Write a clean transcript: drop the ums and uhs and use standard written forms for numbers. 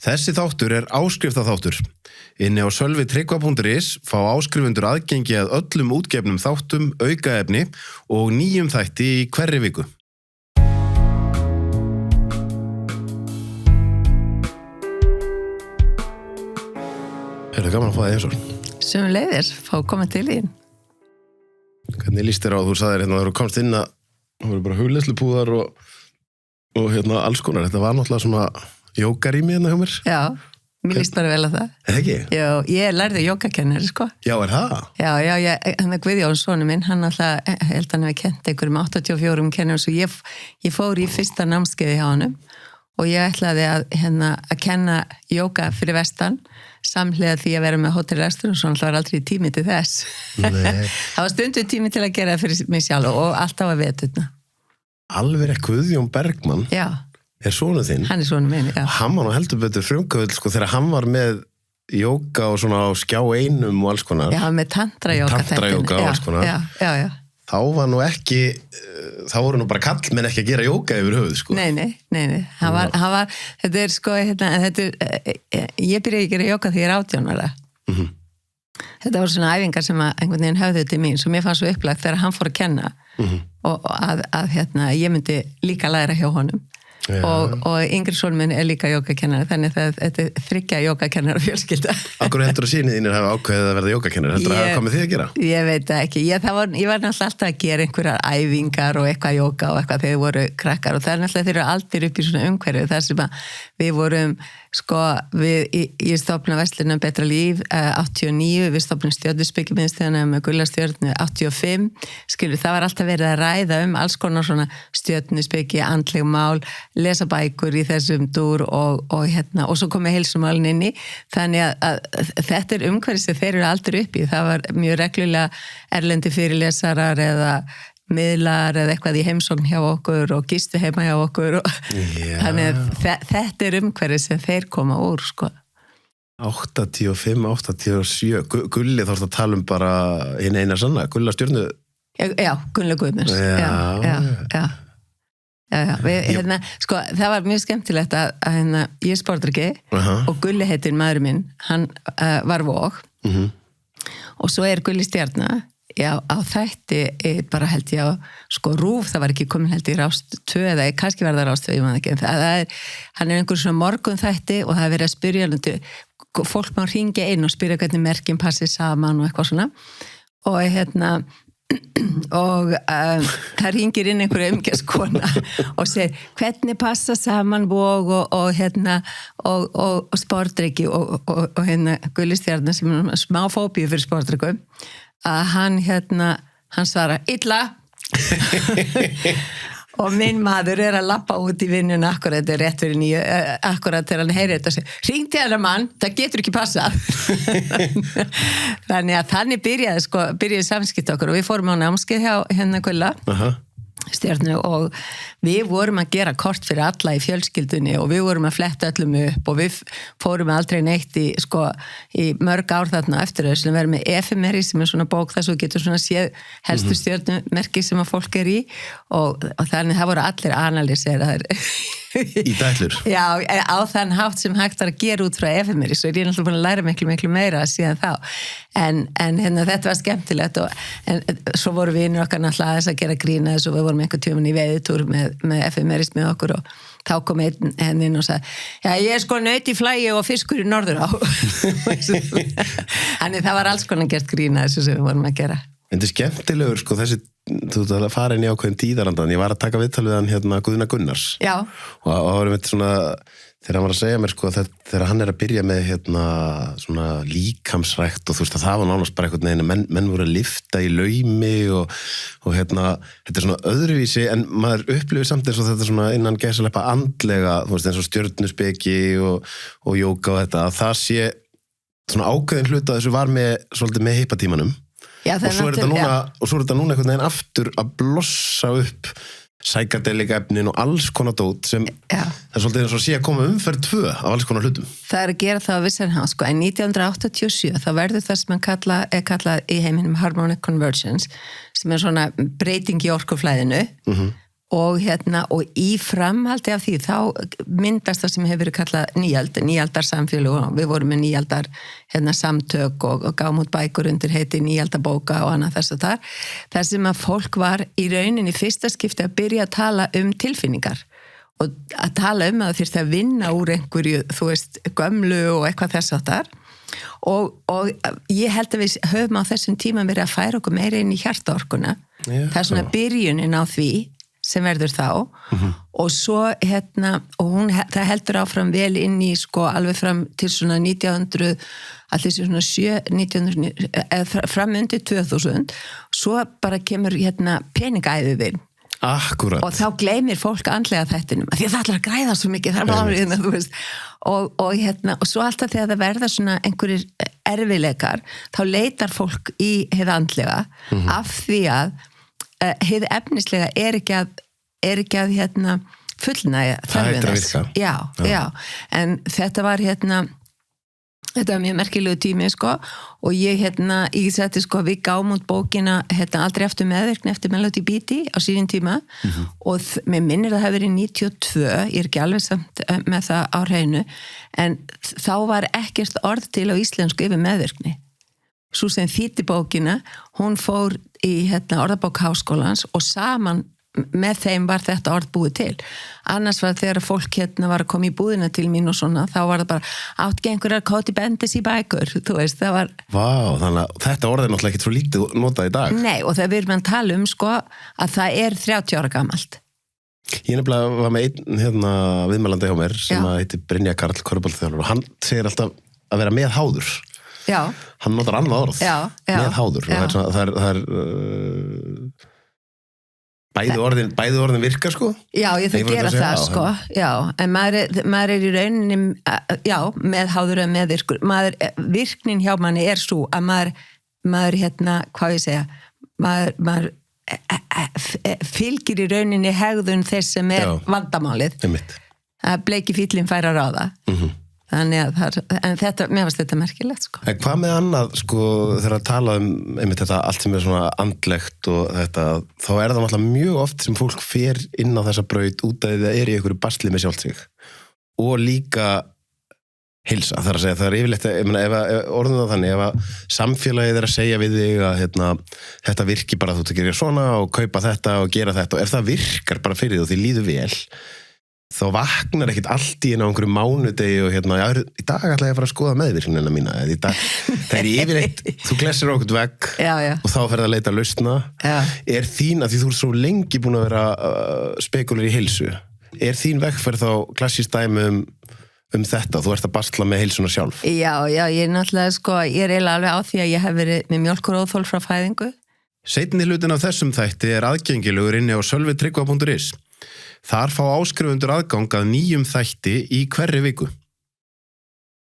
Þessi þáttur áskriftaþáttur. Inni á sölvitryggva.is fá áskrifundur aðgengi að öllum útgefnum þáttum, aukaefni og nýjum þætti í hverri viku. Gaman að fá það eins og. Sömuleiðis, fá koma til þín. Hvernig líst þér á, þú sagðir þegar þú komst inn að það voru bara hugleiðslupúðar og alls konar. Þetta var náttúrulega svona jógarými hjá mér. Já, mér líst bara vel á það. Ekki? Já, ég lærði jógakennari, sko. Já, það? Já, hann Guðjón, sonur minn, hann alltaf, held hann hefði kennt einhverjum 84 kennurum, svo ég fór í fyrsta námskeiði hjá honum og ég ætlaði að kenna jóga fyrir vestan, samhliða því að vera með hótelrestur og svona alltaf var aldrei tími til þess. Það var stundu tími til að gera það fyrir mig sjálf og alltaf að veturna. Alveg Guðjón Bergmann? Já. Sonur þinn? Hann sonur minn, já. Hann var nú heldur betur frumkvöld, sko, þegar hann var með jóga og svona á skjá einum og alls konar. Já, með tantrajóga. Tantrajóga og alls konar. Já. Þá var nú ekki, þá voru nú bara kallmenn ekki að gera jóga yfir höfuð, sko. Nei. Hann var, þetta sko, ég byrjaði að gera jóga því ég 18 ára. Þetta var svona æfingar sem einhvern veginn höfðu til mín, sem ég fann svo upplagt þegar hann fór að kenna og að ég myndi líka læra hjá honum. Og yngri sonur minn líka jógakennari, þannig að þetta 3 jógakennara fjölskylda. Akkur heldur að synir þínir hafa ákveðið að verða jógakennari? Heldur að hafa komið þig að gera? Ég veit það ekki. Ég var náttúrulega alltaf að gera einhverjar æfingar og eitthvað jóga og eitthvað þegar voru krakkar og það náttúrulega þeir eru aldrei upp í svona umhverju þar sem að við vorum, sko, ég stofna Verslunum Betra líf 89, við stofnum stjörnuspekimiðstöðuna með Gullastjörnu 85, það var alltaf verið að ræða alls konar svona stjörnuspeki, andleg mál, lesa bækur í þessum dúr og svo komið heilsumálinn inn í, þannig að þetta umhverfið sem þeir eru aldrei upp í, það var mjög reglulega erlendi fyrirlesarar eða miðlar eða eitthvað í heimsókn hjá okkur og gistu heima hjá okkur þannig að þetta umhverfið sem þeir koma úr, sko. 85, 87 Gulli þarfst að tala bara hinn eina sanna, Gulla Stjörnu. Já, Gulli Guðmunds. Já. Sko, það var mjög skemmtilegt að ég sportryggi og Gulli heitir maðurinn minn, hann var Vog og svo Gulli Stjarna. Já, á þætti bara held ég á, sko, RÚV, það var ekki komin held í Rás 2 eða kannski var það Rás 2, ég man ekki, hann einhver svona morgun þætti og það verið að spyrja fólk má hringja inn og spyrja hvernig merkin passi saman og eitthvað svona og það hringir inn einhverju umgjörskona og segir hvernig passa saman Vog og sportryggi og Gulli Stjarna sem er smá fóbíu fyrir sportryggum að hann svara illa og minn maður að labba út í vinnuna akkurat rétt fyrir 9, akkurat þegar hann heyrir þetta og segir, hringdu þennan mann, það getur ekki passað þannig byrjaði samskipt okkur og við fórum á námskeið hjá Gulla Stjörnu og við vorum að gera kort fyrir alla í fjölskyldunni og við vorum að fletta öllum upp og við fórum aldrei neitt í mörg ár þarna eftir þess að vera með efemeri sem er svona bók þar svo getur svona séð helstu stjörnumerki sem að fólk í og þannig það voru allir analýseraðir í dællur. Já, á þann hátt sem hægt var að gera út frá efemeri svo ég náttúrulega búin að læra miklu meira síðan þá en þetta var skemmtilegt en svo voru við innur okkar náttúrulega aðeins að gera grína þess og við vorum einhvern tímann í veiðitúr með efemeris með okkur og þá kom einn inn og sagði já, ég sko naut í flægi og fiskur í Norðurá þannig það var alls konar gert grína þessu sem við vorum að gera. En þetta skemmtilegur, sko, þú ert að fara inn í ákveðin tíðarandan, ég var að taka viðtal við hann Guðna Gunnars. Já. Og það var einmitt svona, þegar hann var að segja mér, sko, þegar hann að byrja með svona líkamsrækt og þú veist að það var nánast bara einhvern veginn, menn voru að lifta í laumi og þetta er svona öðruvísi, en maður upplifir samt eins og þetta svona innan gæsaleppa andlega, þú veist, eins og stjörnuspeki og jóga og þetta, að það sé svona ákveðin hluta þessu var svolítið með hippatímanum. Já, og svo er þetta núna einhvern veginn aftur að blossa upp psychedelic-efnin og alls konar dót sem það er svolítið eins og sé að koma umferð 2 af alls konar hlutum. Það er að gera það á vissan hátt, sko, en 1987 þá verður það sem er kallað í heiminum harmonic convergence sem er svona breyting í orkuflæðinu og í framhaldi af því þá myndast það sem hefur verið kallað nýaldarsamfélög og við vorum með nýaldar samtök og gáum út bækur undir heiti nýaldabóka og annað þess að þar sem að fólk var í rauninni fyrsta skipti að byrja að tala tilfinningar og að tala að það þyrfti að vinna úr einhverju, þú veist, gömlu og eitthvað þess að þar og ég held að við höfum á þessum tíma verið að færa okkur meira inn í hjartaorkuna það er svona byrjunin á því sem verður þá og svo og það heldur áfram vel inn í sko alveg fram til svona 1900 allir svona 1900 fram undir 2000 svo bara kemur peningæðuðin Akkúrat. Og þá gleymir fólk andlega þættinum því að það ætlar að græða svo mikið þar árið þú veist og svo alltaf þegar það verða svona einhverjir erfileikar þá leitar fólk í hið andlega af því að hið efnislega er ekki að fullnægja þörfum þess já, en þetta var þetta var mjög merkilegu tími sko og ég setti sko við gáum út bókina aldrei aftur meðvirkni eftir Melody Beatty á síðan tíma og mér minnir það hafi verið 92 ég er ekki alveg samt með það á hreinu en þá var ekkert orð til á íslensku yfir meðvirkni svo sem þýddi bókina hún fór í orðabók Háskólans og saman með þeim var þetta orð búið til annars var þegar fólk var að koma í búðina til mín og svona, þá var það bara átt einhverjar kóti bendis í bækur þú veist, það var Vá, þannig að þetta orð er náttúrulega ekkert svo lítið notað í dag Nei, og það við erum að tala sko að það er 30 ára gamalt Ég nefnilega var með einn viðmælandi hjá mér sem heitir Brynja Karl Körbólþjálfur og hann segir alltaf að vera meðháður Já Hann notar annað orð meðháður og það er Bæði orðin virka sko Já, ég þau gera það sko Já, en maður er í rauninni meðháður eða meðvirkur virknin hjá manni er svo að maður hvað ég segja maður fylgir í rauninni hegðun þess sem er vandamálið að bleiki fíllinn fær að ráða Þannig að en þetta, mér finnst þetta merkilegt sko. En hvað með annað sko þegar að tala einmitt þetta allt sem er svona andlegt og þetta, þá er það náttúrulega mjög oft sem fólk fer inn á þessa braut út að það er í einhverju basli með sjálft sig og líka heilsa, þar að segja, það er yfirleitt ef orðum það þannig, ef að samfélagið er að segja við þig að þetta virki bara þú ert að gera svona og kaupa þetta og gera þetta og ef það virkar bara fyrir því og því líður vel þá vaknar ekkert allt í einu á einhverju mánudegi og í dag ætla ég að fara að skoða meðvirknina mína það er yfirleitt, þú glessir okkur vegg og þá ferð að leita lausna er þín, að því þú ert svo lengi búin að vera spekulir í heilsu er þín vegferð þá klassískt dæmi um þetta, þú ert að basla með heilsuna sjálf Já, ég er náttúrulega sko, ég er eiginlega alveg á því að ég hef verið með mjólkuróðþol frá fæðingu Seinni hlutin af þessum þætti er aðgengilegur inni á sölvitryggva.is Þar fá áskrifundur aðgang að nýjum þætti í hverri viku.